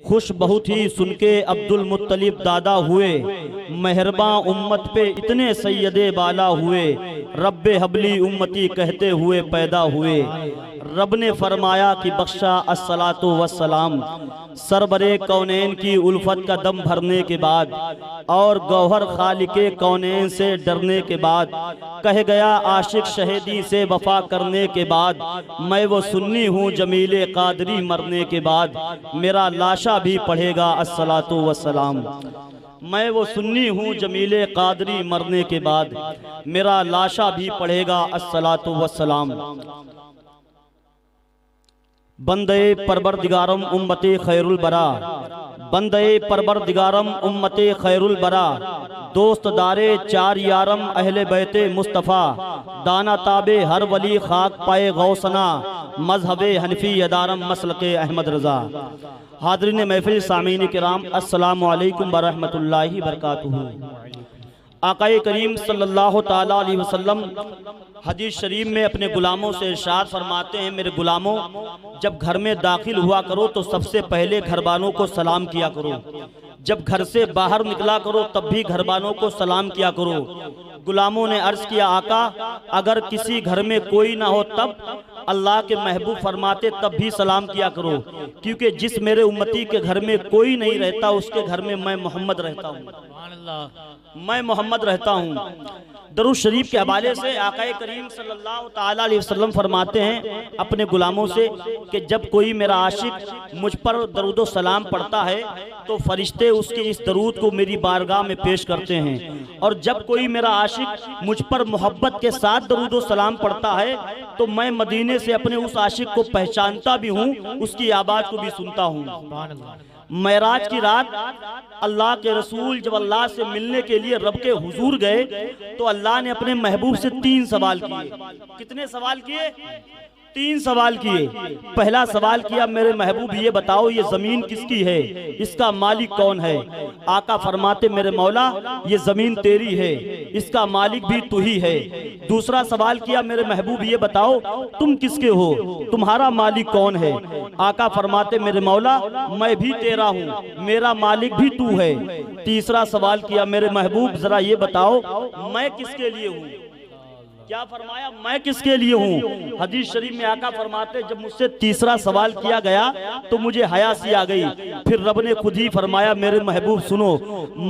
खुश बहुत ही सुन के अब्दुल मुत्तलिब दादा हुए, मेहरबा उम्मत पे इतने सैयदे बाला हुए, रब्बे हबली उम्मती कहते हुए पैदा हुए। रब ने फरमाया कि बख्शा अस्सलातु वस्सलाम, सरबरे कौनैन की उल्फत का दम भरने के बाद और गौहर खालिके कौनैन से डरने के बाद, कह गया आशिक शहीदी से वफा करने के बाद, मैं वो सुन्नी हूँ जमीले कादरी मरने के बाद, मेरा लाशा भी पढ़ेगा अस्सलातु वस्सलाम। मैं वो सुन्नी हूँ जमीले कादरी मरने के बाद, मेरा लाशा भी पढ़ेगा अस्सलातु वस्सलाम। बंदे परवरदिगारम उम्मते खैरुल बरा, बंदे परवरदिगारम उम्मते खैरुल बरा, दोस्त दारे चार यारम अहले बैते मुस्तफ़ा, दाना ताबे हर वली खाक पाए गौसना, मजहबे हनफी यदारम मसलके अहमद रज़ा। हाज़रीन महफिल सामीन किराम, अस्सलामु अलैकुम व रहमतुल्लाहि व बरकातुहू। आक़ाए करीम सल्लल्लाहु ताला अलैहि वसल्लम हदीस शरीफ में अपने गुलामों से इरशाद फरमाते हैं, मेरे गुलामों, जब घर में दाखिल हुआ करो तो सबसे पहले घर वालों को सलाम किया करो, जब घर से बाहर निकला करो तब भी घर वालों को सलाम किया करो। गुलामों ने अर्ज किया, आका अगर किसी घर में कोई ना हो तब? अल्लाह के महबूब फरमाते तब भी सलाम किया करो, क्योंकि जिस मेरे उम्मती के घर में कोई नहीं रहता उसके घर में मैं मोहम्मद रहता हूँ, मैं मोहम्मद रहता हूँ। दरूद शरीफ के हवाले से आक़ाए करीम सल्लल्लाहु ताला अलैहि वसल्लम फरमाते हैं अपने गुलामों से कि जब कोई मेरा आशिक मुझ पर दरूद सलाम पढ़ता है तो फरिश्ते उसके इस दरूद को मेरी बारगाह में पेश करते हैं, और जब कोई मेरा आशिक मुझ पर मोहब्बत के साथ दरूद सलाम पढ़ता है तो मैं मदीने से अपने उस आशिक को पहचानता भी हूँ, उसकी आवाज़ को भी सुनता हूँ। मेराज की रात अल्लाह के रसूल जब अल्लाह से मिलने के लिए रब के हुजूर गए तो अल्लाह ने अपने महबूब से 3 सवाल किए। कितने सवाल किए? 3 सवाल किए। पहला सवाल किया, मेरे महबूब ये बताओ ये जमीन किसकी है, इसका मालिक कौन है? आका फरमाते, मेरे मौला ये जमीन तेरी है, इसका मालिक भी तू ही है। दूसरा सवाल किया, मेरे महबूब ये बताओ तुम किसके हो, तुम्हारा मालिक कौन है? आका फरमाते, मेरे मौला मैं भी तेरा हूँ, मेरा मालिक भी तू है। तीसरा सवाल किया, मेरे महबूब जरा ये बताओ मैं किसके लिए हूँ? क्या फरमाया? मैं किसके लिए हूँ? हदीस शरीफ में आका फरमाते, जब मुझसे तीसरा सवाल किया गया तो मुझे हया सी आ गई। फिर रब ने खुद ही फरमाया, मेरे महबूब सुनो,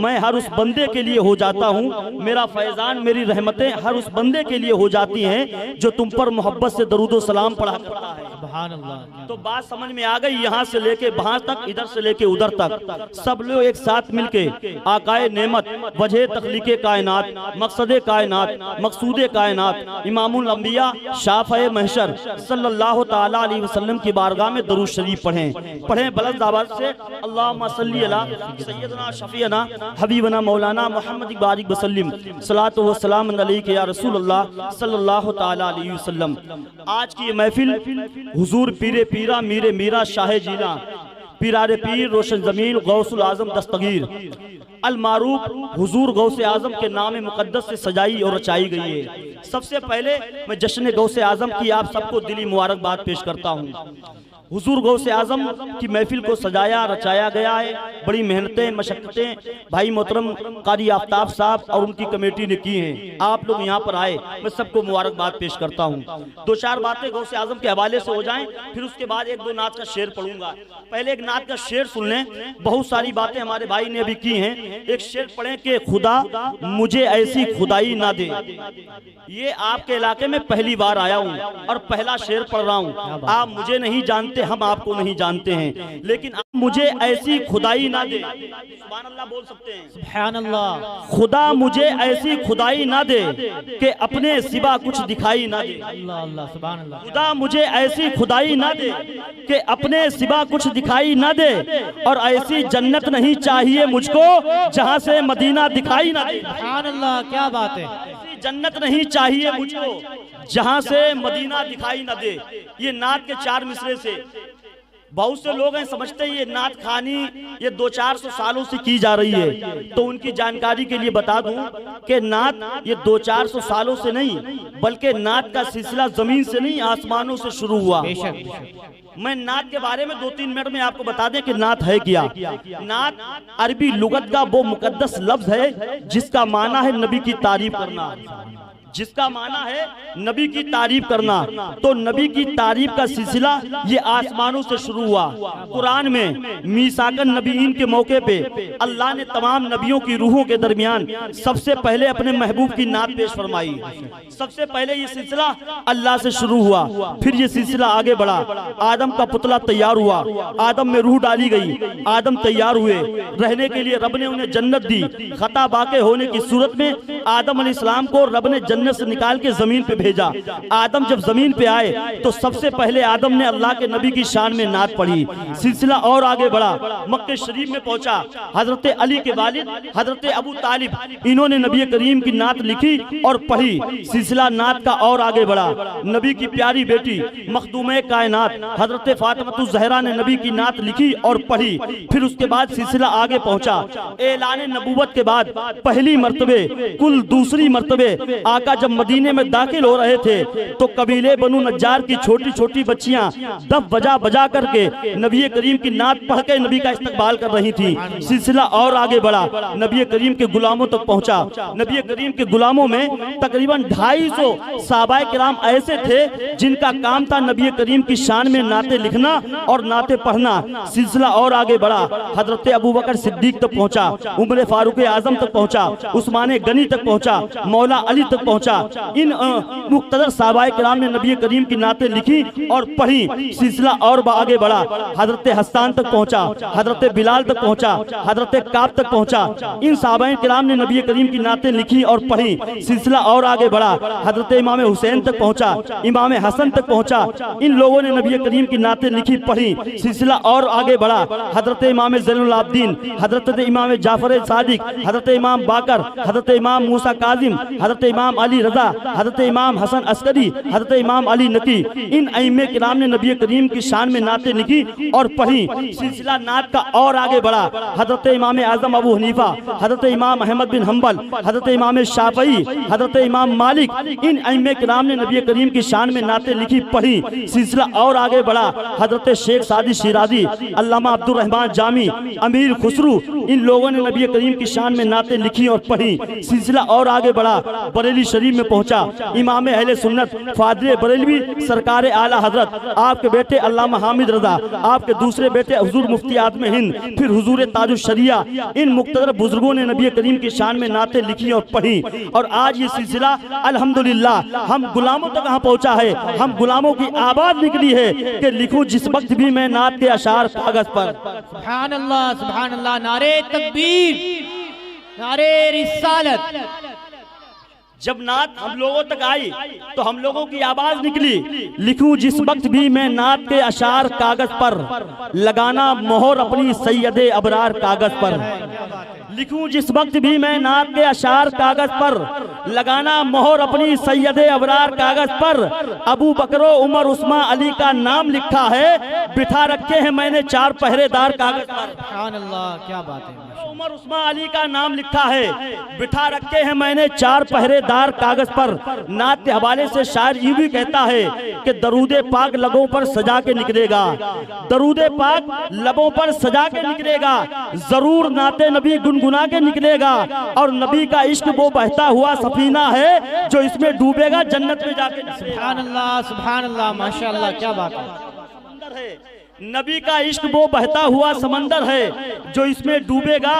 मैं हर उस बंदे के लिए हो जाता हूँ, मेरा फैजान मेरी रहमतें हर उस बंदे के लिए हो जाती हैं जो तुम पर मोहब्बत से दरूद सलाम पढ़ा करता है। सुभान अल्लाह। तो बात समझ में आ गई, यहाँ से लेके वहां तक, इधर से लेके उधर तक सब लोग एक साथ मिलके आकाए नेमत, वजह तख्लीके कायनात, मकसदे कायनात, मकसूदे कायनात, इमामुल अंबिया, शाफ़ए महशर सल्लल्लाहु ताला अलैहि वसल्लम की बारगाह में दरूद शरीफ पढ़ें बुलंद आवाज से। अल्लाहुम्मा सल्ली अला सय्यदना शफीअना हबीबना मौलाना मुहम्मद बारिक वसल्लिम सलातो व सलाम अलैका या रसूलल्लाह सल्लल्लाहु ताला अलैहि वसल्लम। आज की महफिल हुजूर पीरे पीरा मीरे मीरा शाह जीला पीरारे पीर रोशन जमीन गौसुल आजम दस्तगीर अल मारूफ हुजूर गौसे आजम के नाम मुकद्दस से सजाई और रचाई गई है। सबसे पहले मैं जश्न गौसे आजम की आप सबको दिली मुबारकबाद पेश करता हूँ। हुजूर गौसे आजम की महफिल को सजाया रचाया गया है, बड़ी मेहनतें मशक्क़तें भाई मोहतरम कारी आफ्ताब साहब और उनकी कमेटी ने की हैं। आप लोग यहाँ पर आए, मैं सबको मुबारकबाद पेश करता हूँ। 2-4 बातें गौसे आजम के हवाले से हो जाएं, फिर उसके बाद 1-2 नात का शेर पढ़ूंगा। पहले एक नात का शेर सुन लें, बहुत सारी बातें हमारे भाई ने अभी की हैं। एक शेर पढ़ें कि खुदा मुझे ऐसी खुदाई ना दे। ये आपके इलाके में पहली बार आया हूँ और पहला शेर पढ़ रहा हूँ। आप मुझे नहीं जानते, हम आपको नहीं जानते हैं, लेकिन आप मुझे ऐसी खुदाई ना दे। सुभान अल्लाह बोल सकते हैं? सुभान अल्लाह। खुदा मुझे ऐसी खुदाई ना दे कि अपने सिवा कुछ दिखाई ना दे। अल्लाह अल्लाह सुभान अल्लाह। खुदा मुझे ऐसी खुदाई ना दे कि अपने सिवा कुछ दिखाई ना दे, और ऐसी जन्नत नहीं चाहिए मुझको जहाँ से मदीना दिखाई ना दे। सुभान अल्लाह, क्या बात है। ऐसी जन्नत नहीं चाहिए मुझको जहाँ से मदीना दिखाई ना दे। ये नात के 4 मिसरे से बहुत से लोग हैं समझते हैं ये नात खानी ये 200-400 सालों से की जा रही है, तो उनकी जानकारी के लिए बता दूं कि नात ये 200-400 सालों से नहीं, बल्कि नात का सिलसिला जमीन से नहीं आसमानों से शुरू हुआ। मैं नात के बारे में 2-3 मिनट में आपको बता दें कि नात है क्या। नात अरबी लुगत का वो मुकद्दस लफ्ज है जिसका माना है नबी की तारीफ करना, जिसका माना है नबी की तारीफ करना। तो नबी की तारीफ का सिलसिला ये आसमानों से शुरू हुआ। कुरान में मीसाकन नबीइन के मौके पे अल्लाह ने तमाम नबियों की रूहों के दरमियान सबसे पहले अपने महबूब की नात पेश फरमाई। सबसे पहले ये सिलसिला अल्लाह से शुरू हुआ, फिर ये सिलसिला आगे बढ़ा। आदम का पुतला तैयार हुआ, आदम में रूह डाली गई, आदम तैयार हुए, रहने के लिए रब ने उन्हें जन्नत दी। खता वाक़े होने की सूरत में आदम अलैहिस्सलाम को रब ने जन्नत से निकाल के जमीन पे भेजा। आदम जब जमीन पे आए तो सबसे पहले आदम ने अल्लाह के नबी की शान में नात पढ़ी। सिलसिला और आगे बढ़ा, मक्के शरीफ में पहुंचा। हजरत अली के वालिद हजरत अबू तालिब, इन्होंने नबी करीम की नात लिखी और पढ़ी। सिलसिला नात का और आगे बढ़ा। नबी की प्यारी बेटी मखदूमे कायनात हजरत फातिमा ज़हरा ने नबी की नात लिखी और पढ़ी। फिर उसके बाद सिलसिला आगे पहुंचा। ऐलान नबूवत के बाद पहली मर्तबे कुल दूसरी मर्तबे आका जब मदीने में दाखिल हो रहे थे तो कबीले बनु नज्जार की छोटी छोटी बच्चियां दफ बजा बजा करके नबी करीम की नात पढ़ के नबी का इस्तकबाल कर रही थी। सिलसिला और आगे बढ़ा, नबी करीम के गुलामों तक पहुंचा। नबी करीम के गुलामों में तकरीबन 250 सहाबाए किराम ऐसे थे जिनका काम था नबी करीम की शान में नाते लिखना और नाते पढ़ना। सिलसिला और आगे बढ़ा, हजरत अबू बकर सिद्दीक तक पहुंचा, उमर फारूक आजम तक पहुंचा, उस्मान गनी तक पहुंचा, मौला अली तक पहुंचा। इन मुक्तदर सहाबाए किराम ने नबी करीम की नाते लिखी और पढ़ी। सिलसिला और आगे बढ़ा, हजरत हस्सान तक पहुंचा, हजरत बिलाल तक पहुंचा, हजरत काब तक पहुंचा। इन सहाबाए किराम ने नबी करीम की नाते लिखी और पढ़ी। सिलसिला और आगे बढ़ा, हजरत इमाम हुसैन तक पहुंचा, इमाम हसन तक पहुंचा। इन लोगों ने नबी करीम की नाते लिखी पढ़ी। सिलसिला और आगे बढ़ा, हजरत इमाम ज़ैनुल आबिदीन, हजरत इमाम जाफर सादिक, हजरत इमाम बाकर, हजरत इमाम मूसा काजिम, हजरत इमाम अली रजा, हजरत इमाम हसन अस्करी, हजरत इमाम अली नकी, इन अइम्मे किराम ने नबी करीम की शान में नाते लिखी और पढ़ी। सिलसिला नात का और आगे बढ़ा, हजरत इमाम आजम अबू हनीफा, हजरत इमाम अहमद बिन हम्बल, हजरत इमाम शाफई, हजरत इमाम मालिक, इन अइम्मे किराम ने नबी करीम की शान में नाते लिखी पढ़ी। सिलसिला और आगे बढ़ा, हजरत शेख सादी शिराजी, अल्लामा अब्दुल रहमान जामी, अमीर खुसरू, इन लोगों ने नबी करीम की शान में नाते लिखी और पढ़ी। सिलसिला और आगे बढ़ा, बरेली शरीफ में पहुंचा। इमाम अहले सुन्नत फादर बरेलवी सरकार आला हजरत आपके बेटे अल्लामा हामिद रजा, आपके दूसरे बेटे हुजूर मुफ्ती आज़म हिंद, फिर हुजूर ताजुश शरिया, इन मुक्तदर बुजुर्गों ने नबी करीम की शान में नाते लिखी और पढ़ी। और आज ये सिलसिला अल्हम्दुलिल्लाह हम गुलामों तक कहाँ पहुंचा है। हम गुलामों की आवाज निकली है कि लिखूं जिस वक्त भी मैं नात के अशार कागज पर। सुभान अल्लाह, नारे तकबीर, नारे रिसालत। जब नात हम लोगों तक आई तो हम लोगों की आवाज निकली, लिखूं जिस वक्त भी मैं नात के अशार कागज पर, लगाना मोहर अपनी सैयदे अबरार कागज पर। लिखूं जिस वक्त भी मैं नात के अशार कागज पर, लगाना मोहर अपनी सैयदे अबरार कागज पर। अबू बकरो उमर उस्मान अली का नाम लिखा है, बिठा रखे हैं मैंने 4 पहरेदार कागज पर। सुभान अल्लाह, क्या बात है। उमर उस्मान अली का नाम लिखा है, बिठा रखे हैं मैंने 4 पहरेदार कागज पर। नात के हवाले से शायर ये भी कहता है कि दरूदे पाक लबों पर सजा के निकलेगा, दरूदे पाक लबों पर सजा के निकलेगा, जरूर नाते नबी गुनगुना के निकलेगा। और नबी का इश्क वो बहता हुआ सफीना है जो इसमें डूबेगा जन्नत में जाके। सुभान अल्लाह, माशाअल्लाह, क्या बात है। समंदर है, नबी का इश्क वो बहता हुआ समंदर है जो इसमें डूबेगा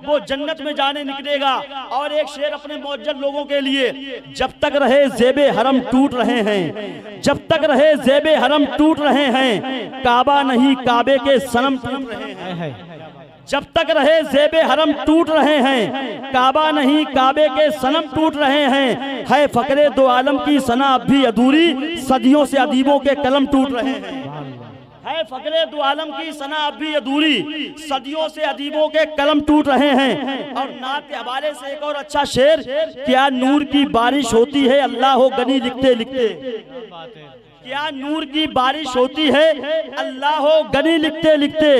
वो जन्नत में जाने निकलेगा। और एक शेर अपने मौजूद लोगों के लिए, जब तक रहे ज़ेबे हरम टूट रहे हैं, जब तक रहे ज़ेबे हरम टूट रहे हैं, काबा नहीं काबे के सनम टूट रहे हैं। जब तक रहे ज़ेबे हरम टूट रहे हैं, काबा नहीं काबे के सनम टूट रहे हैं। है फ़क्रे दो आलम की सना अब भी अधूरी, सदियों से अदीबों के कलम टूट रहे हैं। है फ़क्रे दो आलम की सना अब भी अधूरी, सदियों से अदीबों के कलम टूट रहे हैं। और नात के हवाले से एक और अच्छा शेर, क्या नूर की बारिश होती है अल्लाह हो गनी लिखते लिखते। क्या नूर की बारिश होती है अल्लाह हो गनी लिखते लिखते,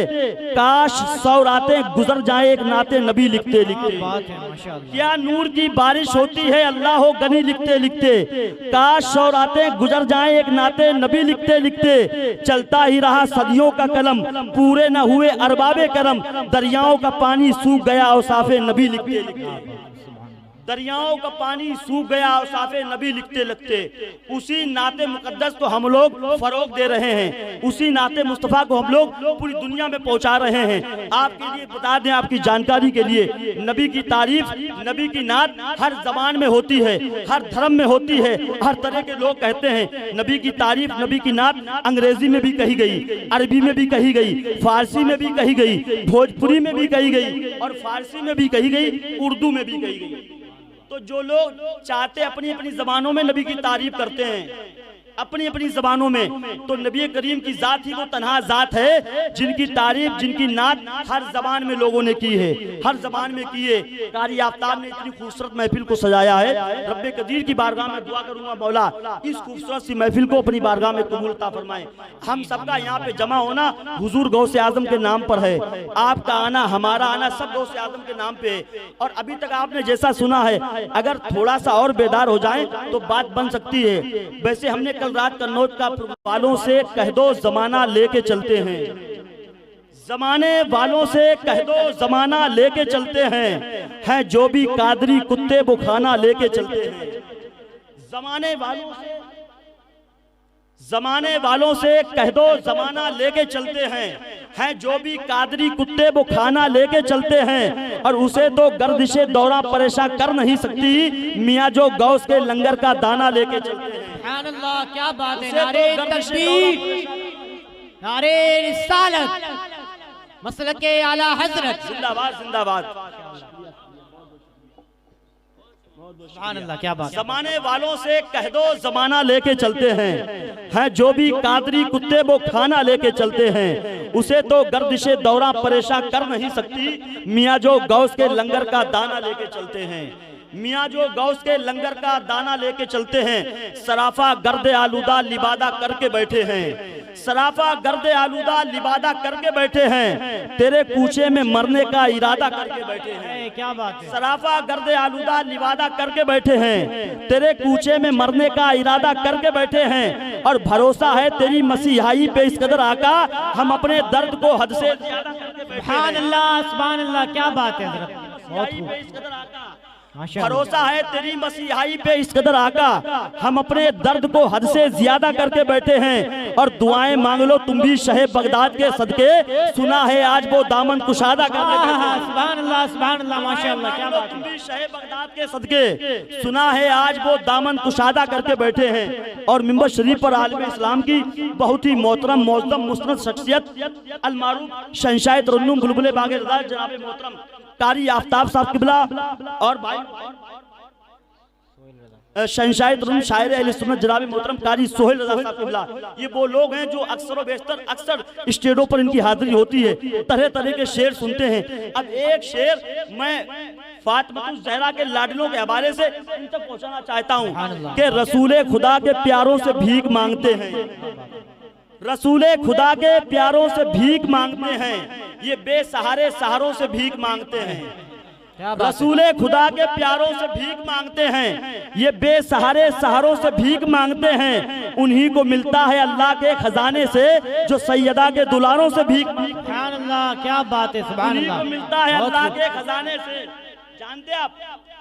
काश 100 रातें गुजर जाए एक नाते नबी लिखते लिखते। बात है माशाअल्लाह। क्या नूर की बारिश होती है अल्लाह हो गनी लिखते लिखते, काश 100 रातें गुजर जाए एक नाते नबी लिखते लिखते। चलता ही रहा सदियों का कलम, पूरे न हुए अरबाबे करम, दरियाओं का पानी सूख गया औसाफे नबी लिखते लिखते। दरियाओं का पानी सूख गया औसाफे नबी लिखते लिखते। उसी नाते मुकद्दस को हम लोग फरोग दे रहे हैं, उसी नाते मुस्तफ़ा को हम लोग पूरी दुनिया में पहुंचा रहे हैं। आपके लिए बता दें, आपकी जानकारी के लिए, नबी की तारीफ, नबी की नात हर जबान में होती है, हर धर्म में होती है, हर तरह के लोग कहते हैं। नबी की तारीफ, नबी की नात अंग्रेजी में भी कही गई, अरबी में भी कही गई, फारसी में भी कही गई, भोजपुरी में भी कही गई और फारसी में भी कही गई, उर्दू में भी कही गई। तो जो लोग चाहते अपनी अपनी जबानों में नबी की तारीफ करते हैं, अपनी अपनी जबानों में, तो नबी करीम की जात ही वो तन्हा जात है जिनकी तारीफ, जिनकी नात हर जबान में लोगों ने की है, हर जबान में की है। कारी आफ्ताब ने इतनी खूबसूरत महफिल को सजाया है। रब्बे कदीर की बारगाह में दुआ करूंगा मौला इस खूबसूरत सी महफिल को अपनी बारगाह में कबूल अता फरमाए। हम सबका यहाँ पे जमा होना हुजूर गौसे आजम के नाम पर है, आपका आना, हमारा आना सब गौसे आजम के नाम पे है। और अभी तक आपने जैसा सुना है, अगर थोड़ा सा और बेदार हो जाए तो बात बन सकती है। वैसे हमने कल रात कन्नौज का वालों से कह दो जमाना लेके चलते हैं, जमाने वालों से कह दो जमाना लेके चलते हैं जो भी कादरी कुत्ते वो खाना लेके चलते हैं। जमाने वालों से कह दो जमाना लेके चलते हैं जो भी कादरी कुत्ते वो खाना लेके चलते हैं, और उसे तो गर्दिशे दौरा परेशान कर नहीं सकती, मियाँ जो गौस के लंगर का दाना लेके चलते हैं। सुभान अल्लाह, क्या बात है। नारे तकबीर, नारे रिसालत, मसलके आला हजरत, जिंदाबाद जिंदाबाद। सुभान अल्लाह, क्या बात। जमाने वालों से कह दो जमाना लेके चलते हैं जो भी कादरी कुत्ते वो खाना लेके चलते हैं, उसे तो गर्दिशे दौरा परेशान कर नहीं सकती, मियाँ जो गौस के लंगर का दाना लेके चलते हैं। मियाँ जो गौस के लंगर का दाना लेके चलते हैं, सराफा गर्द आलूदा लिबादा करके बैठे हैं, सराफा गर्द आलूदा लिबादा करके बैठे हैं, तेरे कूचे में मरने का इरादा करके बैठे हैं। क्या बात है। सराफा गर्द आलूदा लिबादा करके बैठे हैं, तेरे कूचे में मरने का इरादा करके बैठे हैं, और भरोसा है तेरी मसीहाई पे इस कदर आका, हम अपने दर्द को हद से ज्यादा करके बैठे हैं। सुभान अल्लाह, सुभान अल्लाह, क्या बात है हज़रत, बहुत खूब। भरोसा है तेरी मसीहाई पे इस कदर आका, हम अपने दर्द को हद से ज्यादा करके बैठे हैं, और दुआएं मांग लो तुम भी शहे बगदाद के सदके, सुना है आज वो दामन कुशादा करके बैठे हैं। सुभान अल्लाह, सुभान अल्लाह, माशाअल्लाह, क्या बात है। तुम भी शहे बगदाद के सदके, सुना है आज वो दामन कुशादा करके बैठे हैं। और मिंबर शरीफ पर आलम इस्लाम की बहुत ही मोहतरम मोअज़्ज़म मुस्नद शख्सियत अलमारूफ शहंशाह तरन्नुम बुलबुल बाग़ रज़ा जनाब मोहतरम कारी आफ्ताब साहब किबला और भाई शहंशाह तरन्नुम शायर अहले सुन्नत जनाब मोहतरम कारी सोहेल रज़ा साहब किबला, ये वो लोग हैं जो अक्सर व बेशतर अक्सर स्टेजों पर इनकी हाजिरी होती है, तरह तरह के शेर सुनते हैं। अब एक शेर मैं फातिमा ज़हरा के लाडलों के हवाले से इन तक पहुंचाना चाहता हूँ कि रसूले खुदा के प्यारों से भीख मांगते हैं, रसूले खुदा के प्यारों से भीख मांगते हैं, ये बेसहारे सहारों से भीख मांगते हैं। रसूले खुदा के प्यारों से भीख मांगते हैं, ये बेसहारे सहारों से भीख मांगते हैं, उन्हीं को मिलता है अल्लाह के खजाने से जो सैयदा के दुलारों से भीख। सुभान अल्लाह, क्या बात है। सुभान अल्लाह, मिलता है अल्लाह के खजाने से। जानते आप,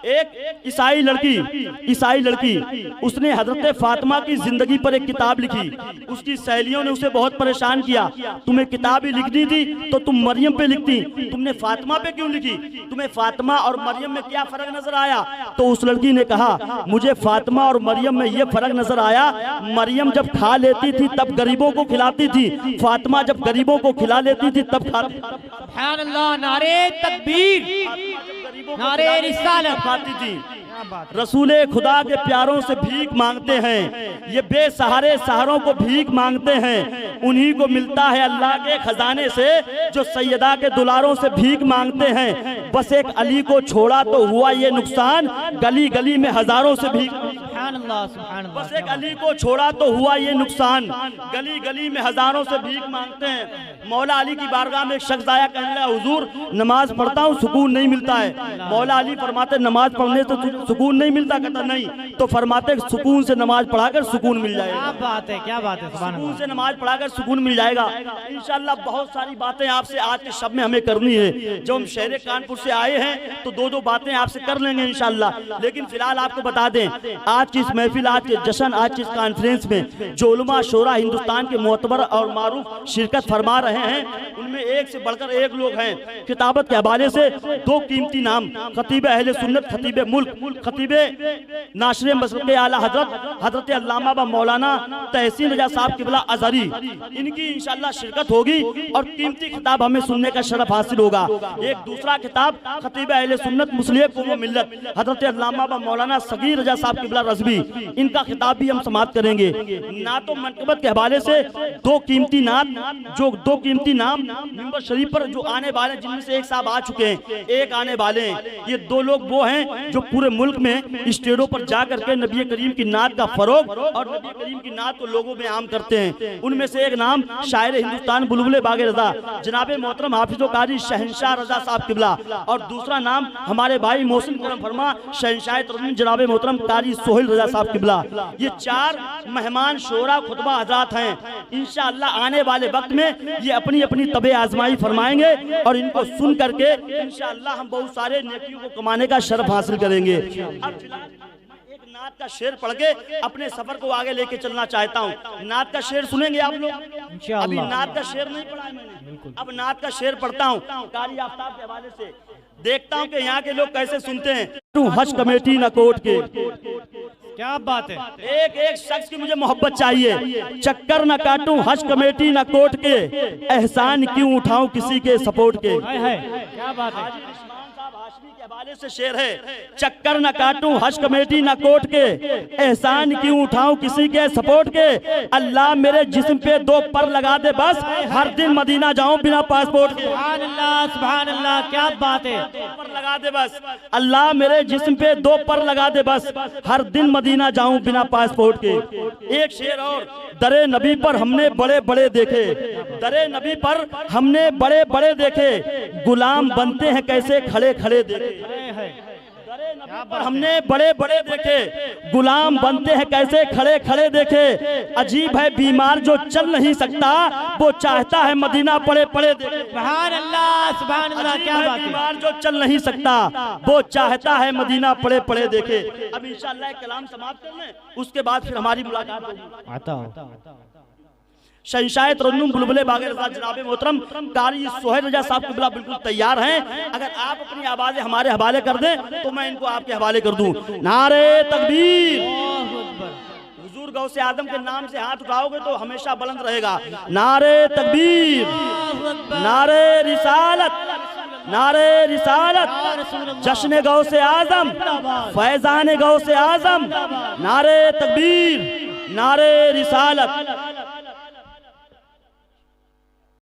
एक ईसाई लड़की उसने हजरत फातिमा की जिंदगी पर एक किताब लिखी, उसकी सहेलियों ने उसे बहुत परेशान किया, तुम्हें किताब ही लिखनी थी तो तुम मरियम पे लिखती, तुमने फातिमा पे क्यों लिखी, तुम्हें फातिमा और मरियम में क्या फर्क नजर आया। तो उस लड़की ने कहा मुझे फातिमा और मरियम में ये फर्क नजर आया, मरियम जब खा लेती थी तब गरीबों को खिलाती थी, फातिमा जब गरीबों को खिला लेती थी तब खाती। सुभान अल्लाह, नारे तकबीर, नारे रिसालत खाती थी। रसूले खुदा के प्यारों से भीख मांगते हैं, ये बेसहारे सहारों को भीख मांगते हैं, उन्हीं को मिलता है अल्लाह के खजाने से जो सैयदा के दुलारों से भीख मांगते हैं। बस एक अली को छोड़ा तो हुआ ये नुकसान, गली गली में हजारों से भीख। सुभान सुभान अल्लाह सुभान अल्लाह। बस एक अली को छोड़ा तो हुआ ये नुकसान, गली गली में हजारों से भीख मांगते हैं। मौला अली की बारगाह में एक शख्स आया, कहने लगा हुजूर नमाज पढ़ता हूँ सुकून नहीं मिलता है। मौला अली फरमाते नमाज पढ़ने से सुकून नहीं मिलता? कहता नहीं। तो फरमाते सुकून से नमाज पढ़ाकर सुकून मिल जाएगा। क्या बात है, क्या बात है, सुभान सुकून अल्लाह। से नमाज पढ़ाकर सुकून मिल जाएगा इंशाअल्लाह। बहुत सारी बातें आपसे आज के शब में हमें करनी है। जब हम शहर कानपुर से आए हैं तो दो बातें आपसे कर लेंगे इंशाअल्लाह। लेकिन फिलहाल आपको बता दें, आज की इस महफिल, आज के जश्न, आज की इस कॉन्फ्रेंस में जो उलमा शोरा हिंदुस्तान के मोतबर और मारूफ शिरकत फरमा रहे हैं, उनमें एक से बढ़कर एक लोग हैं। किताबत के हवाले से दो कीमती नाम, खतीब अहले सुन्नत, खतीब मुल्क, खतीब नाशरे मसलक आला हजरत अल्लामा व मौलाना तहसीन रजा साहब किबला अजहरी, इनकी इंशाअल्लाह शिरकत होगी और कीमती खिताब हमें सुनने का शरफ हासिल होगा। एक दूसरा किताब खतीब अहले सुन्नत मुस्लिम कौम व मिल्लत हजरत अल्लामा व मौलाना सगीर रजा साहब किबला रज़वी, इनका खिताब भी हम समाप्त करेंगे। नातो मनकबत के हवाले से दो कीमती नात, जो दो कीमती नाम मिंबर शरीफ पर जो आने वाले, जिनमें से एक साहब आ चुके हैं, एक आने वाले हैं। ये दो लोग वो हैं जो पूरे मुल्क में स्टेजों पर जा करके नबी करीम की नात का फरोग और नबी करीम की नात को लोगों में आम करते हैं। उनमें से एक नाम शायर हिंदुस्तान बुलबुल बागे रजा जनाब मोहतरम हाफिज़ो कारी शहंशाह रजा साहब किबला, और दूसरा नाम हमारे भाई मोहसिन करम फरमा शहंशाह तरमीम जनाब मोहतरम कारी सोहेल रजा साहब किबला। ये चार मेहमान शोरा खुतबा हजरात हैं। इंशाअल्लाह आने वाले वक्त में ये अपनी अपनी तबे आजमाई फरमाएंगे और इनको सुन करके इंशाअल्लाह हम बहुत सारे नेकियों को कमाने का शरफ हासिल करेंगे। अब एक नात का शेर पढ़ के अपने सफर को आगे लेके चलना चाहता हूँ। नात का शेर सुनेंगे आप लोग? अभी नात का शेर नहीं पढ़ा है मैंने, अब नात का शेर पढ़ता हूँ कारी आफ्ताब के हवाले से। देखता हूँ कि यहाँ के लोग कैसे सुनते हैं। हज कमेटी न कोट के, क्या बात है। एक एक शख्स की मुझे मोहब्बत चाहिए। चक्कर न काटूं हज कमेटी न कोट के, एहसान क्यों उठाऊं किसी के सपोर्ट के। क्या बात है। हवाले से शेर है, चक्कर न काटूं हज कमेटी न कोट के, एहसान क्यों उठाऊं किसी के सपोर्ट के। अल्लाह मेरे जिस्म पे दो पर लगा दे बस, हर दिन मदीना जाऊं बिना पासपोर्ट के। सुभान अल्लाह सुभान अल्लाह, क्या बात है। पर लगा दे बस, अल्लाह मेरे जिस्म पे दो पर लगा दे बस, हर दिन मदीना जाऊं बिना पासपोर्ट के। एक शेर और, दरे नबी पर हमने बड़े बड़े देखे, दरे नबी पर हमने बड़े बड़े देखे, गुलाम बनते हैं कैसे खड़े खड़े देखे। पर हमने बड़े बड़े देखे, गुलाम बनते हैं कैसे खड़े खड़े देखे। अजीब है बीमार जो चल नहीं सकता, वो चाहता है मदीना पड़े पड़े देखे। सुभान अल्लाह सुभान अल्लाह, क्या बात है। बीमार जो चल नहीं सकता, वो चाहता है मदीना पड़े पड़े देखे। अब इंशाअल्लाह कलाम समाप्त कर लें, उसके बाद फिर हमारी मुलाकात होगी। आता हूँ। शहंशाह तरन्नुम बुलबुल बागे रजा जनाब मोहतरम कारी सोहेल रजा साहब किबला बिल्कुल तैयार हैं। अगर आप अपनी आवाज़ें हमारे हवाले कर दें तो मैं इनको आपके हवाले कर दूं। नारे तकबीर, हुजूर गौसे आदम के नाम से हाथ उठाओगे तो हमेशा बुलंद रहेगा। नारे तकबीर, नारे रिसालत, नारे रिसालत, जश्न गौसे आजम, फैजान गौसे आजम, नारे तकबीर, नारे रिसालत।